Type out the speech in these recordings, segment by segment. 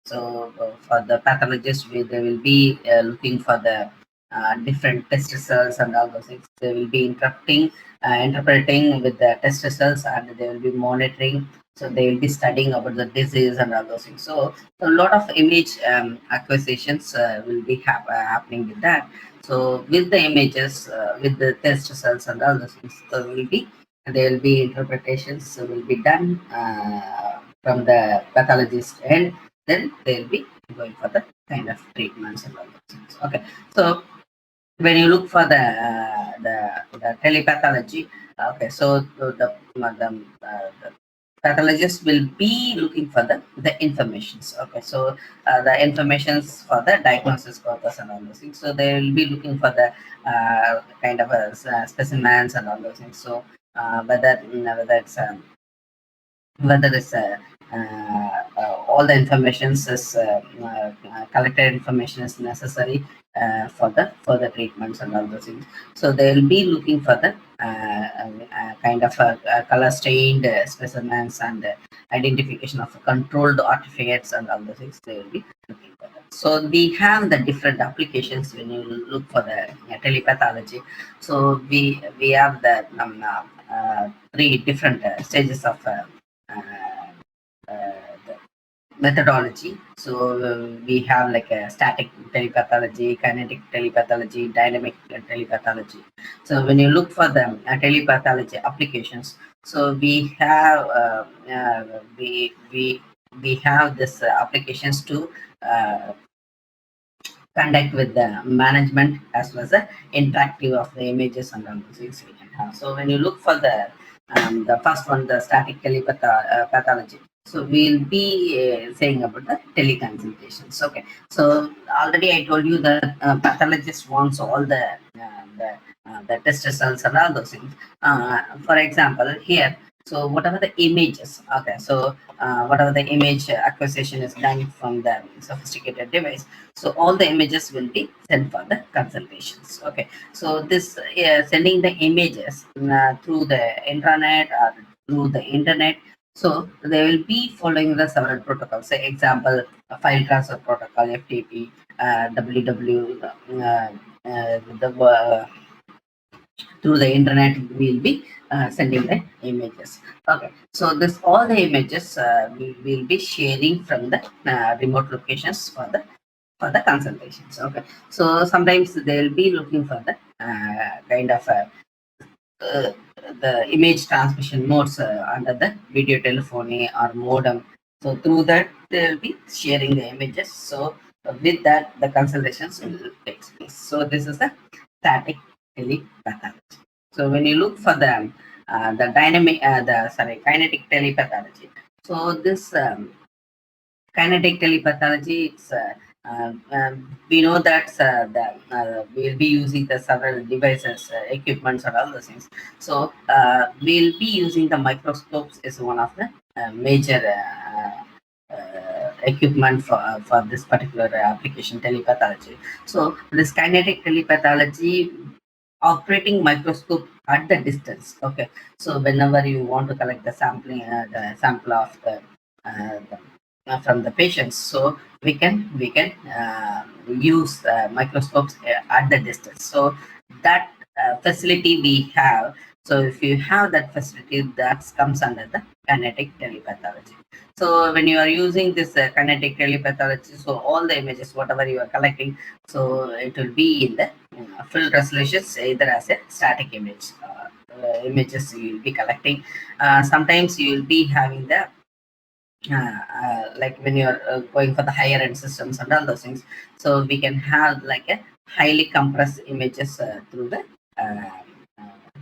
So for the pathologist, they will be looking for the different test results and all those things. They will be interpreting with the test results, and they will be monitoring. So they will be studying about the disease and all those things. So a lot of image acquisitions will be happening with that. So with the images, with the test results and all those things, there will be interpretations will be done from the pathologist, and then they will be going for the kind of treatments and all those things. Okay, so when you look for the telepathology, okay, so the pathologist will be looking for the informations. Okay, so the informations for the diagnosis purpose and all those things. So they will be looking for the kind of specimens and all those things. So whether it's all the information is collected information is necessary for the further treatments and all those things. So they will be looking for the kind of color stained specimens and identification of controlled artifacts and all those things. They will be looking for that. So we have the different applications when you look for the telepathology. So we have the three different stages of the methodology. So we have like a static telepathology, kinetic telepathology, dynamic telepathology. So when you look for the telepathology applications, so we have we have this applications to conduct with the management as well as the interactive of the images and all those things we can have. So when you look for the first one, the static telepathology. So we'll be saying about the teleconsultations. Okay. So already I told you that pathologist wants all the test results and all those things. For example, here, so whatever the images, okay, so whatever the image acquisition is done from the sophisticated device, so all the images will be sent for the consultations. Okay, so this sending the images through the intranet or through the internet. So they will be following the several protocols. Say example, file transfer protocol, FTP, WW, through the internet we'll be sending the images. Okay, so this all the images we will be sharing from the remote locations for the consultations. Okay, so sometimes they'll be looking for the kind of the image transmission modes under the video telephony or modem. So through that they'll be sharing the images. So with that the consultations will take place. So this is the static telepathology. So when you look for the dynamic kinetic telepathology. So this kinetic telepathology, it's we know that we'll be using the several devices, equipments, and all those things. So we'll be using the microscopes is one of the major equipment for this particular application, telepathology. So this kinetic telepathology operating microscope at the distance. Okay, so whenever you want to collect the sampling, the sample of from the patients, so we can use microscopes at the distance. So that facility we have. So if you have that facility, that comes under the kinetic telepathology. So when you are using this kinetic telepathology, so all the images, whatever you are collecting, so it will be in the full resolutions, either as a static image. Images you will be collecting. Sometimes you will be having the like when you're going for the higher end systems and all those things, so we can have like a highly compressed images through the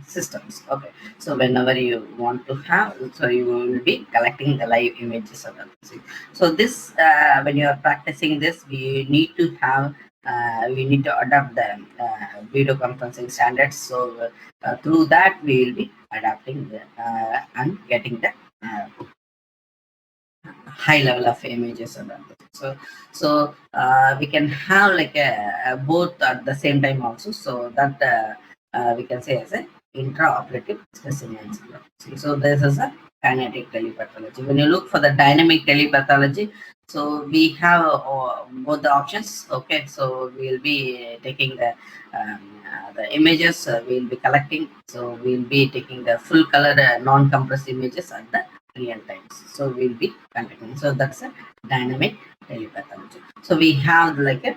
systems. Okay, so whenever you want to have, so you will be collecting the live images and all those things. So this when you are practicing this, we need to have we need to adopt the video conferencing standards. So through that we will be adapting the and getting the high level of images and all that. So we can have like a both at the same time also, so that we can say as a intraoperative specimens. So this is a kinetic telepathology. When you look for the dynamic telepathology, so we have both the options. Okay, so we'll be taking the images, we'll be collecting. So we'll be taking the full color non-compressed images at the real times. So we'll be conducting. So that's a dynamic telepathology. So we have like a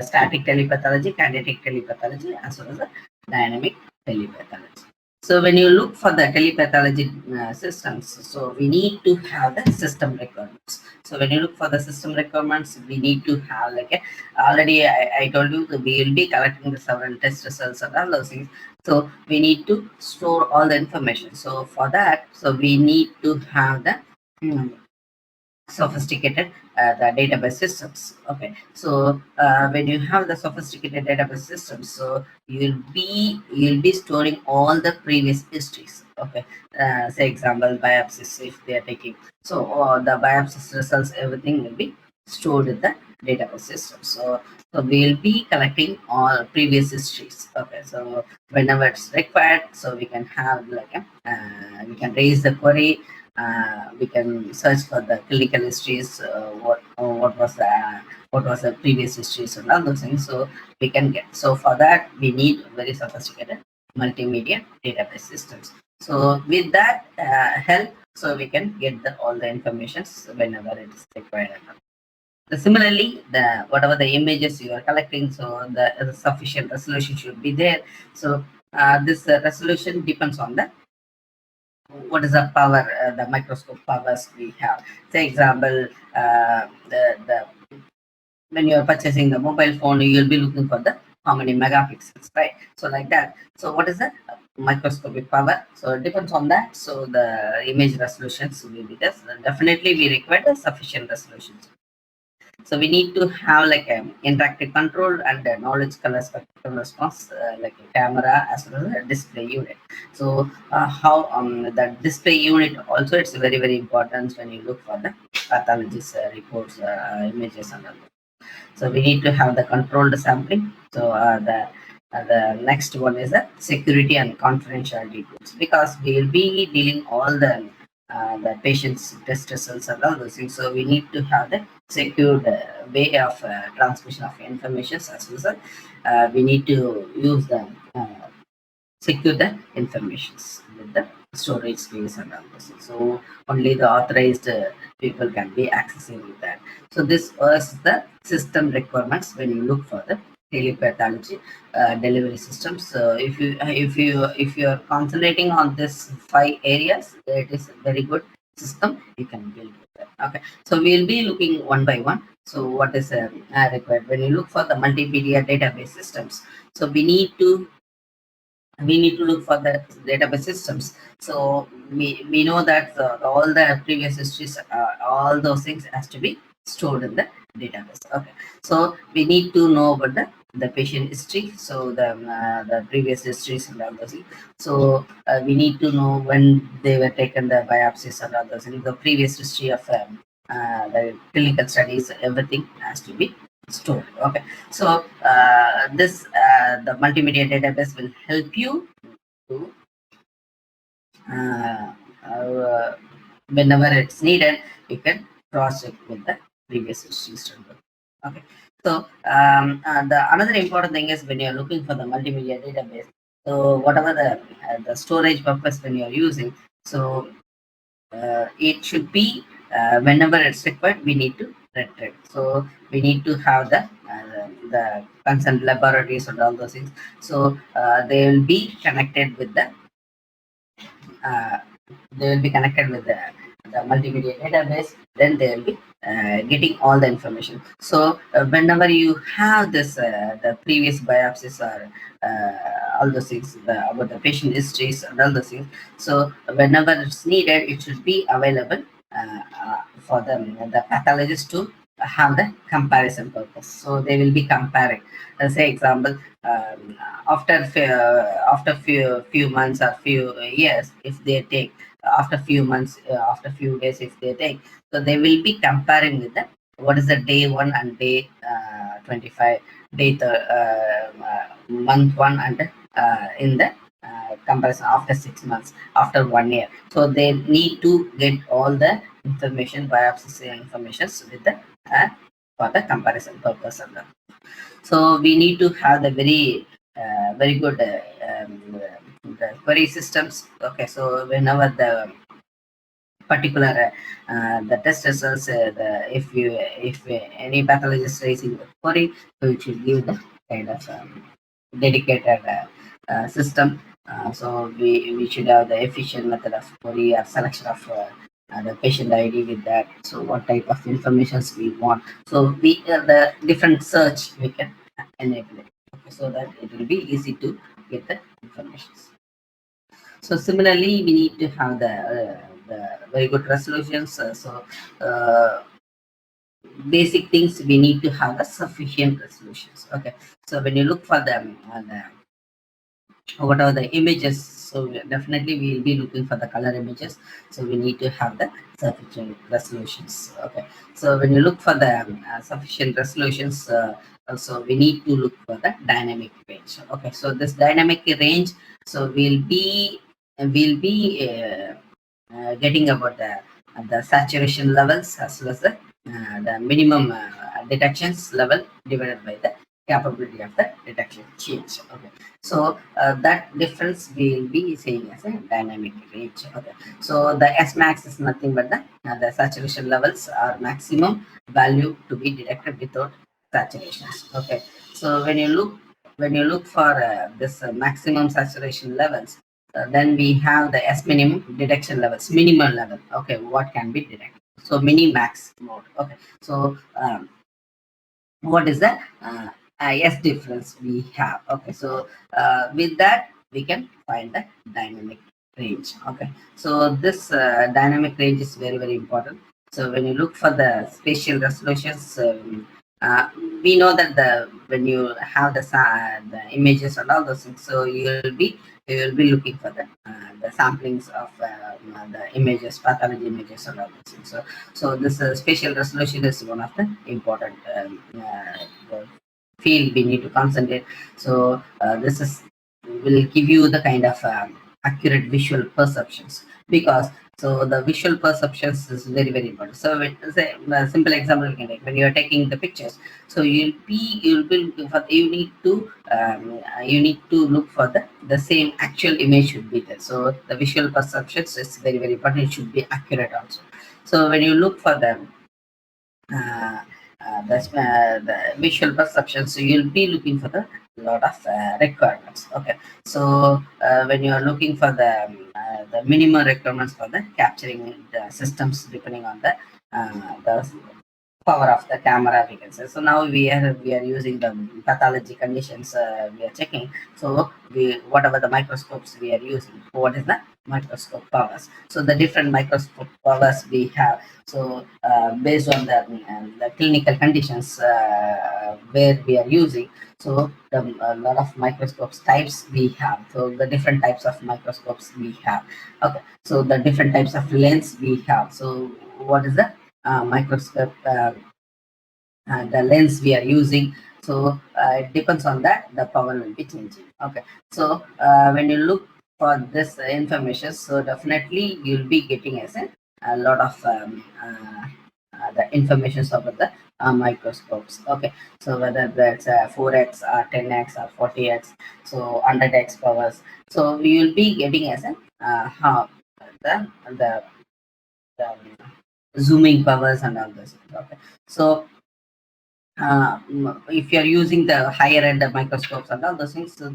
static telepathology, kinetic telepathology, as well as a dynamic telepathology. So when you look for the telepathology systems, so we need to have the system requirements. So when you look for the system requirements, we need to have like a, already I told you that we will be collecting the several test results and all those things. So we need to store all the information. So for that, so we need to have the sophisticated the database systems. Okay, so when you have the sophisticated database systems, so you'll be storing all the previous histories. Okay, say example biopsies if they are taking, so the biopsy results, everything will be stored in the database system. So we'll be collecting all previous histories. Okay, so whenever it's required, so we can have like a we can raise the query, we can search for the clinical histories, what was the previous histories and all those things, so we can get. So for that we need very sophisticated multimedia database systems. So with that help, so we can get all the informations whenever it is required. Similarly, the whatever the images you are collecting, so the sufficient resolution should be there. So this resolution depends on the what is the power, the microscope powers we have. Say example, the when you are purchasing the mobile phone, you'll be looking for the how many megapixels, right? So like that. So what is the microscopic power? So it depends on that. So the image resolutions will be this. Definitely, we require the sufficient resolutions. So we need to have like an interactive control and a knowledge color spectrum response, like a camera as well as a display unit. So how the display unit also, it's very important when you look for the pathologist reports, images and all. So we need to have the controlled sampling. So the next one is the security and confidentiality tools, because we will be dealing all the patient's test results and all those things. So we need to have the secured way of transmission of information, as well as we need to use the secure the informations with the storage space and all this. So only the authorized people can be accessing with that. So this was the system requirements when you look for the telepathology delivery systems. So if you are concentrating on this 5 areas, it is a very good system you can build with that. Okay, so we'll be looking one by one. So what is required when you look for the multimedia database systems? So we need to look for the database systems. So we know that all the previous histories, all those things has to be stored in the database. Okay, so we need to know about the patient history, so the previous histories and all those things. So we need to know when they were taken the biopsies and all those things, the previous history of the clinical studies, everything has to be stored. Okay, so this the multimedia database will help you to uh, uh, whenever it's needed, you can cross check with the previous history. Okay, so the another important thing is when you're looking for the multimedia database, so whatever the storage purpose when you're using, so it should be whenever it's required, we need to retrieve. So we need to have the concerned laboratories and all those things. So they will be connected with uh, the multimedia database. Then they will be getting all the information. So whenever you have this the previous biopsies or all those things, about the patient histories and all those things, so whenever it's needed, it should be available for the pathologist to have the comparison purpose. So they will be comparing. Say example, after few months or few years, if they take after few months, after few days, if they take, so they will be comparing with the what is the day 1 and day 25, month 1 and in the comparison after 6 months, after 1 year. So they need to get all the information, biopsy information with the for the comparison purpose of that. So we need to have the very good the query systems. Okay, so whenever the particular the test results, if any pathologist raising the query, so it should give the kind of dedicated system. So we should have the efficient method of query or selection of the patient ID with that. So what type of informations we want. So we the different search we can enable it. Okay, so that it will be easy to get the information. So similarly, we need to have the very good resolutions. Uh, basic things, we need to have the sufficient resolutions. Okay, so when you look for them, what are the images, so definitely we will be looking for the color images, so we need to have the sufficient resolutions. Okay, so when you look for the sufficient resolutions, also we need to look for the dynamic range. Okay, so this dynamic range, so we'll be getting about the saturation levels as well as the minimum detections level divided by the capability of the detection change. Okay, so that difference will be saying as a dynamic range. Okay, so the S max is nothing but the saturation levels are maximum value to be detected without saturations. Okay, so when you look for this maximum saturation levels, then we have the S minimum detection levels, minimal level. Okay, what can be detected? So mini max mode. Okay, so what is the S difference we have? Okay, so with that we can find the dynamic range. Okay, so this dynamic range is very important. So when you look for the spatial resolutions, uh, we know that when you have the images and all those things, so you will be looking for the samplings of the images, pathology images and all those things. So this spatial resolution is one of the important field we need to concentrate. So this is will give you the kind of accurate visual perceptions, because so the visual perceptions is very important. So say a simple example we can take, when you are taking the pictures, so you'll be looking for, you need to look for the same actual image should be there. So the visual perceptions is very important, it should be accurate also. So when you look for uh, the visual perception, so you'll be looking for the lot of requirements. Okay, so when you are looking for the minimum requirements for the capturing the systems, depending on the power of the camera, we can say. So now we are using the pathology conditions, we are checking. So whatever the microscopes we are using, what is the microscope powers? So the different microscope powers we have. So based on the clinical conditions where we are using, so a lot of microscopes types we have. So the different types of microscopes we have. Okay, so the different types of lens we have. So what is the microscope, the lens we are using? So it depends on that, the power will be changing. Okay, so when you look for this information, so definitely you'll be getting as a lot of the information about the microscopes. Okay, so whether that's 4x or 10x or 40x, so 100x powers, so we will be getting as a how the um, zooming powers and all this. Okay, so if you are using the higher end of microscopes and all those things, so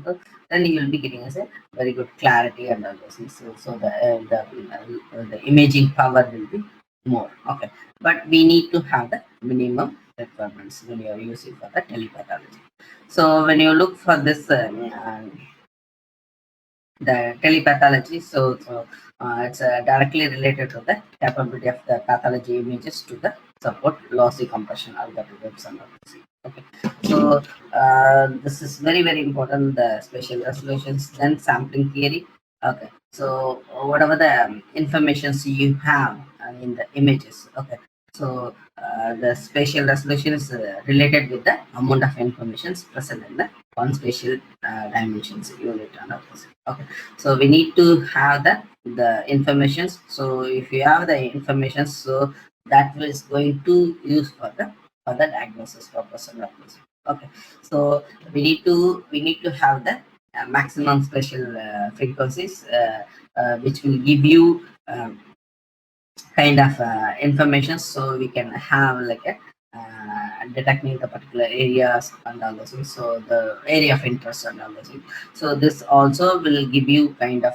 then you will be getting as a very good clarity and all those things. So the imaging power will be more. Okay, but we need to have the minimum requirements when you are using for the telepathology. So when you look for this the telepathology, so it's directly related to the capability of the pathology images to the support lossy compression algorithms and all this. Okay, so this is very important, the spatial resolutions, then sampling theory. Okay, so whatever the informations you have in the images. Okay, so the spatial resolution is related with the amount of information present in the one spatial dimensions unit and all those. Okay, so we need to have the informations. So if you have the information, so that is going to use for the diagnosis purpose and all those. Okay, so we need to have the maximum spatial frequencies, which will give you kind of information, so we can have like a detecting the particular areas and all those things, so the area of interest and all those things. So this also will give you kind of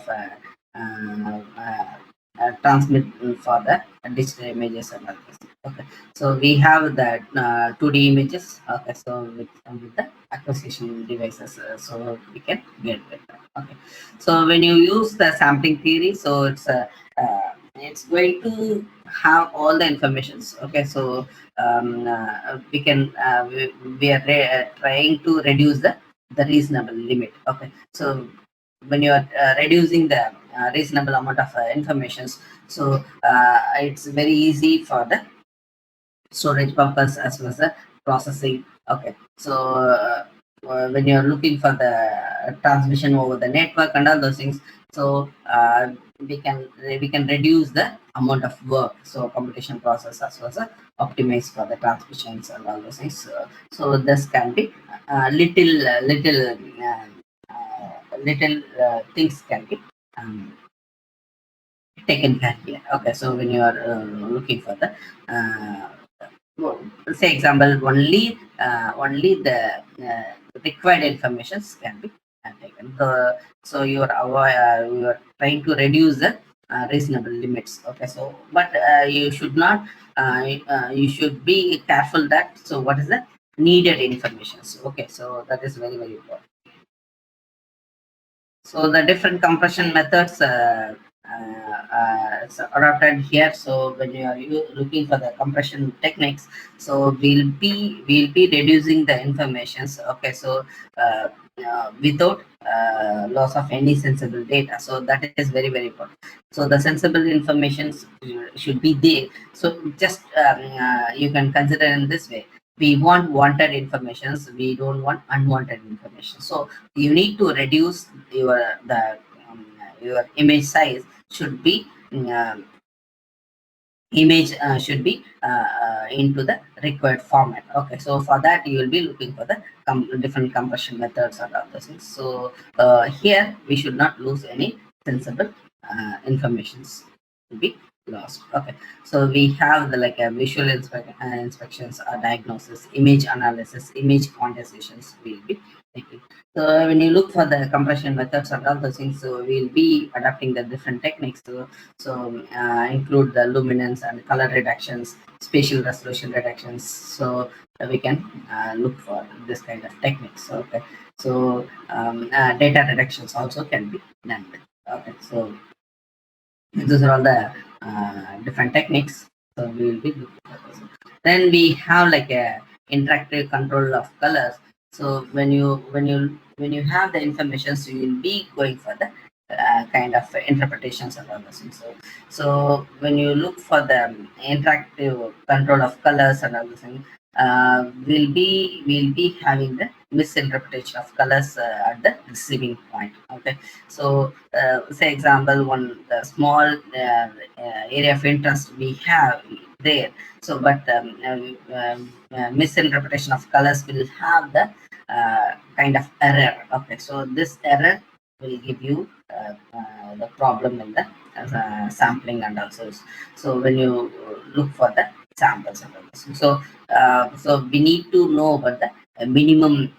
transmit for the digital images and all this. Okay, so we have that 2D images. Okay, so with the acquisition devices, so we can get it. Okay, so when you use the sampling theory, so it's going to have all the informations. Okay, so we are trying to reduce the reasonable limit. Okay, so when you are reducing the reasonable amount of informations, so it's very easy for the storage purpose as well as the processing. Okay, so when you're looking for the transmission over the network and all those things, so we can reduce the amount of work, so computation process as well as optimize for the transmissions and all those things. So this can be little things can be um, taken care here. Okay, so when you are looking for the uh, well, say example, only the required informations can be taken. So you are trying to reduce the reasonable limits. Okay, so but you should not you should be careful that, so what is the needed information. So, okay, so that is very very important. So the different compression methods adopted here. So when you are looking for the compression techniques, so we'll be reducing the informations. Okay, so without loss of any sensible data. So that is very very important. So the sensible information should be there. So just you can consider in this way. We want wanted informations. We don't want unwanted information. So you need to reduce your image size should be image should be into the required format. Okay, so for that you will be looking for the different compression methods and other things. So here we should not lose any sensible informations to be lost. Okay, so we have the like a visual inspections, diagnosis, image analysis, image quantizations will be taking. So when you look for the compression methods and all those things, so we'll be adapting the different techniques to include the luminance and color reductions, spatial resolution reductions. So we can look for this kind of techniques. Okay, so data reductions also can be done with. Okay, so these are all the different techniques. So we will be looking at this. Then we have like a interactive control of colors. So when you have the information, so you will be going for the kind of interpretations and all those things. So when you look for the interactive control of colors and all those things, we'll be having the misinterpretation of colors at the receiving point. Okay, so say example, one small area of interest we have there. So but misinterpretation of colors will have the kind of error. Okay, so this error will give you the problem in the sampling and also. So when you look for the samples and all this. So we need to know about the minimum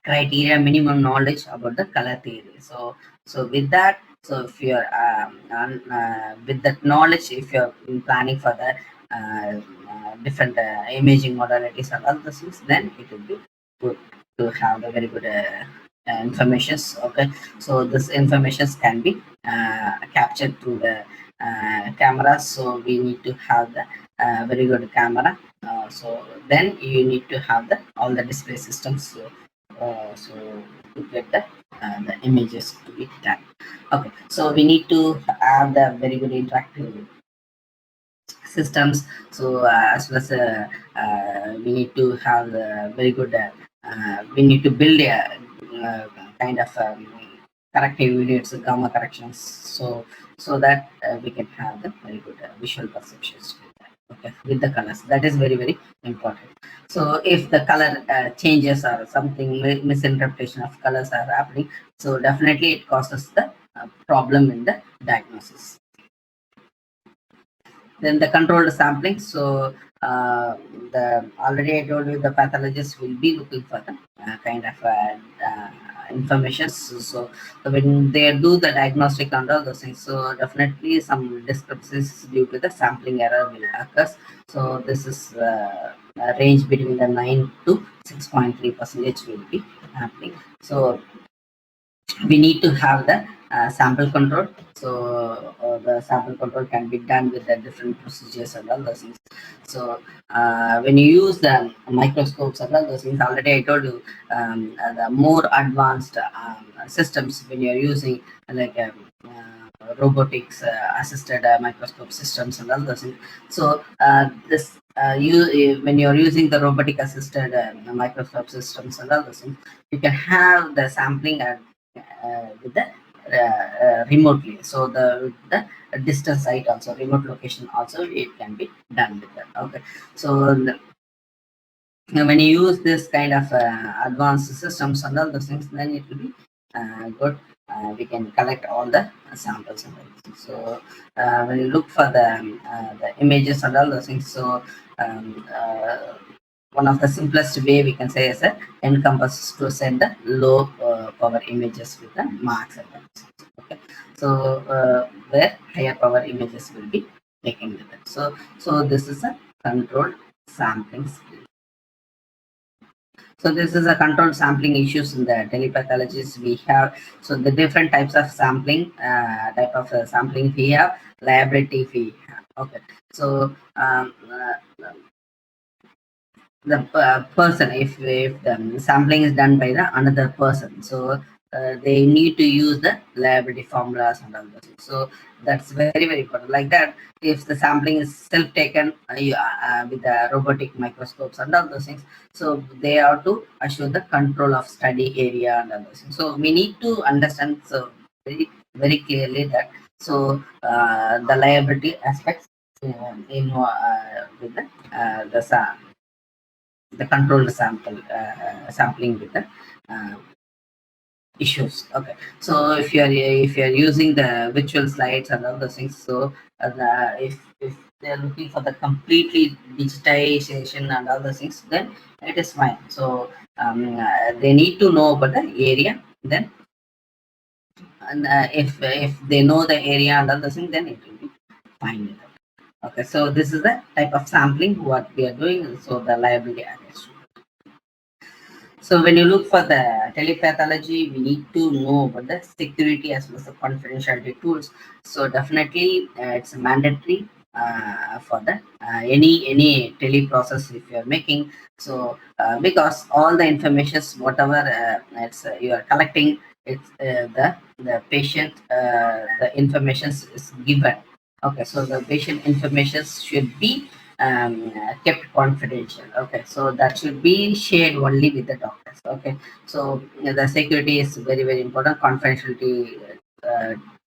criteria, minimum knowledge about the color theory. So with that, so if you're with that knowledge, if you're planning for the different imaging modalities and other things, then it will be good to have the very good informations. Okay, so this informations can be captured through the cameras. So we need to have the very good camera. So then you need to have the all the display systems. So to get the images to be done. Okay, so we need to have the very good interactive systems. So as well as we need to have very good we need to build a kind of corrective units, gamma corrections, so that we can have the very good visual perceptions with that. Okay, with the colors, that is very very important. So if the color changes or something misinterpretation of colors are happening, so definitely it causes the problem in the diagnosis. Then the controlled sampling. So the already I told you the pathologist will be looking for the kind of information. So when they do the diagnostic and all those things, so definitely some discrepancies due to the sampling error will occur. So this is a range between the 9 to 6.3% will be happening. So we need to have the sample control. So the sample control can be done with the different procedures and all those things. So when you use the microscopes and all those things, already I told you the more advanced systems when you're using like robotics assisted microscope systems and all those things. So this when you're using the robotic assisted microscope systems and all those things, you can have the sampling with the remotely. So the distance site also, remote location also, it can be done with that. Okay, so when you use this kind of advanced systems and all those things, then it will be good. We can collect all the samples and everything. So when you look for the images and all those things, so one of the simplest way we can say is that encompass to send the low power images with the marks and all. Okay, so where higher power images will be taken with it. So this is a controlled sampling skill. So this is a controlled sampling issues in the telepathologies we have. So the different types of sampling, sampling we have, liability we have. Okay, so the person, if the sampling is done by the another person, so they need to use the liability formulas and all those. So that's very very important. Like that, if the sampling is self taken with the robotic microscopes and all those things, so they have to assure the control of study area and all those things. So we need to understand so very very clearly that, so the liability aspects in with the controlled sampling with the uh, issues. Okay, so if you're using the virtual slides and all those things, so if they're looking for the completely digitization and all those things, then it is fine. So they need to know about the area, then and if they know the area and all those things, then it will be fine with it. Okay, so this is the type of sampling what we are doing. So the liability attached. So when you look for the telepathology, we need to know about the security as well as the confidentiality tools. So definitely it's mandatory for the any tele process if you are making. So because all the informations whatever it's you are collecting, it's the patient the information is given. Okay, so the patient information should be kept confidential. Okay, so that should be shared only with the doctors. Okay, so the security is very very important. Confidentiality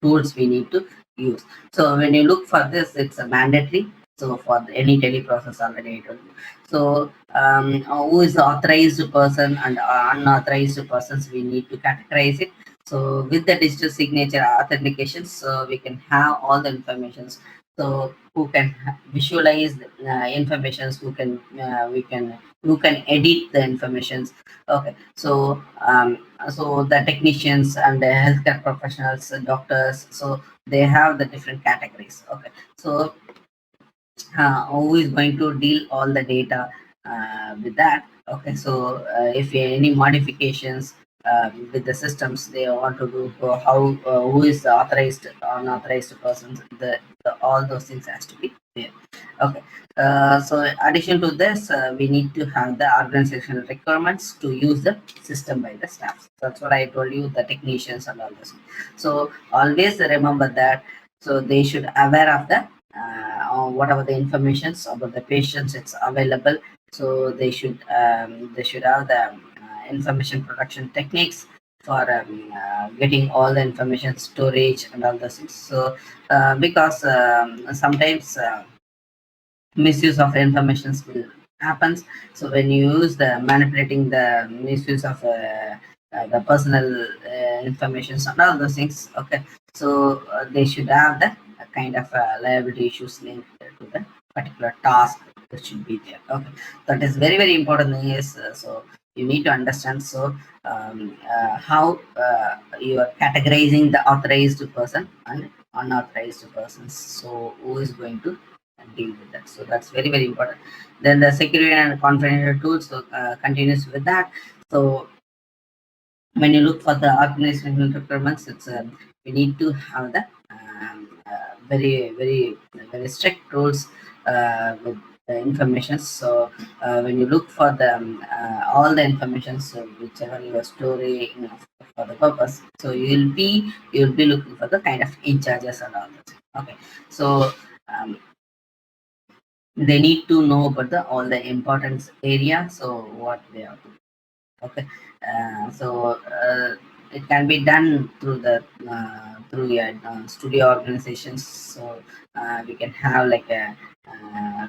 tools we need to use. So when you look for this, it's a mandatory. So for any teleprocess already I told you. So who is the authorized person and unauthorized persons, we need to categorize it. So with the digital signature authentications, so we can have all the informations. So who can visualize informations, who can edit the informations. Okay, so so the technicians and the healthcare professionals, doctors, so they have the different categories. Okay, so who is going to deal all the data with that. Okay, so if any modifications with the systems they want to do, so how who is the authorized unauthorized persons, all those things has to be there. Okay, so addition to this, we need to have the organizational requirements to use the system by the staff. That's what I told you, the technicians and all this. So always remember that, so they should aware of the whatever the informations about the patients it's available. So they should have the information production techniques for getting all the information storage and all those things. So because sometimes misuse of information will happens. So when you use the manipulating the misuse of the personal information and all those things, okay, so they should have the kind of liability issues linked to the particular task that should be there. Okay, that is very very important thing is so you need to understand. So how you are categorizing the authorized person and unauthorized persons, so who is going to deal with that. So that's very very important. Then the security and confidential tools, so continues with that. So when you look for the organizational requirements, it's we need to have the very very very strict rules with the information. So when you look for the all the information, so whichever you are storing for the purpose, so you'll be looking for the kind of in charges and all that. Okay, so um, they need to know about the all the importance area, so what they are doing. Okay, so it can be done through the through your studio organizations. So we can have like a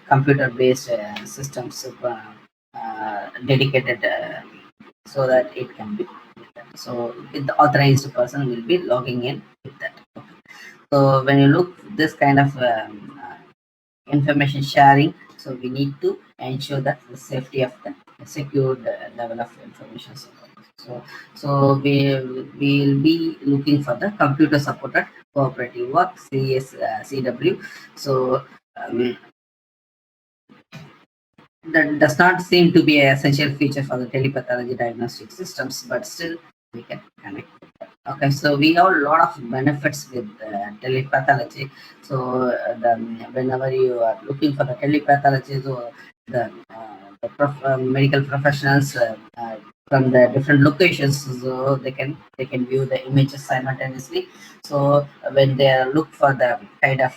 computer based systems dedicated so that it can be done. So the authorized person will be logging in with that. Okay. So when you look this kind of information sharing, so we need to ensure that the safety of the secured level of information. So we will be looking for the computer supported cooperative work, CW. So um, that does not seem to be an essential feature for the telepathology diagnostic systems, but still we can connect. Okay, so we have a lot of benefits with telepathology. So whenever you are looking for the telepathology, so the medical professionals from the different locations, so they can view the images simultaneously. So when they look for the kind of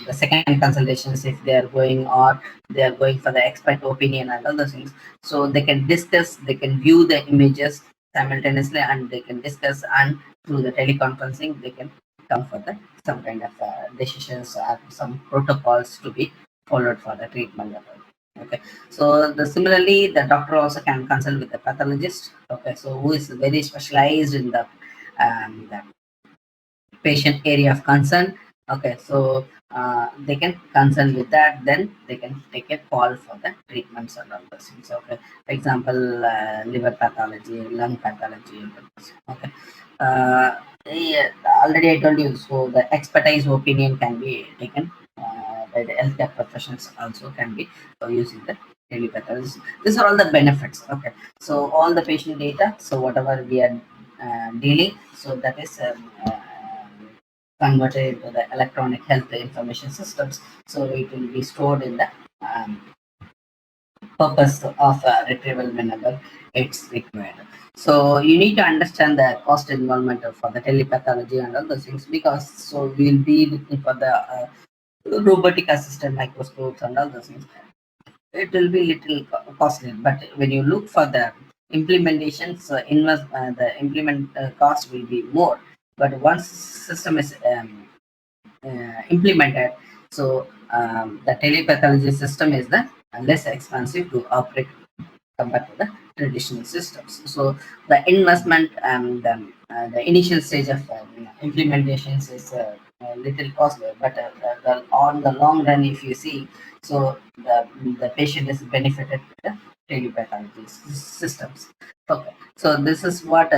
the second consultations, if they are going, or they are going for the expert opinion and other things, so they can discuss, they can view the images simultaneously, and they can discuss, and through the teleconferencing they can come for the some kind of decisions or some protocols to be followed for the treatment level. Okay, so similarly the doctor also can consult with the pathologist. Okay, so who is very specialized in the patient area of concern. Okay, so they can consult with that, then they can take a call for the treatments and all those things. Okay, for example, liver pathology, lung pathology, and all those. Okay, yeah, already I told you, so the expertise opinion can be taken by the healthcare professionals, also can be using the telepathology. These are all the benefits. Okay, so all the patient data, so whatever we are dealing, so that is converted into the electronic health information systems. So it will be stored in the purpose of retrieval whenever it's required. So you need to understand the cost involvement for the telepathology and all those things, because so we'll be looking for the robotic assistant microscopes and all those things. It will be little costly, but when you look for the implementations, the implement cost will be more. But once system is implemented, so the telepathology system is the less expensive to operate compared to the traditional systems. So the investment and the initial stage of implementations is a little costly, but on the long run, if you see, so the patient is benefited with the telepathology systems. Okay, so this is what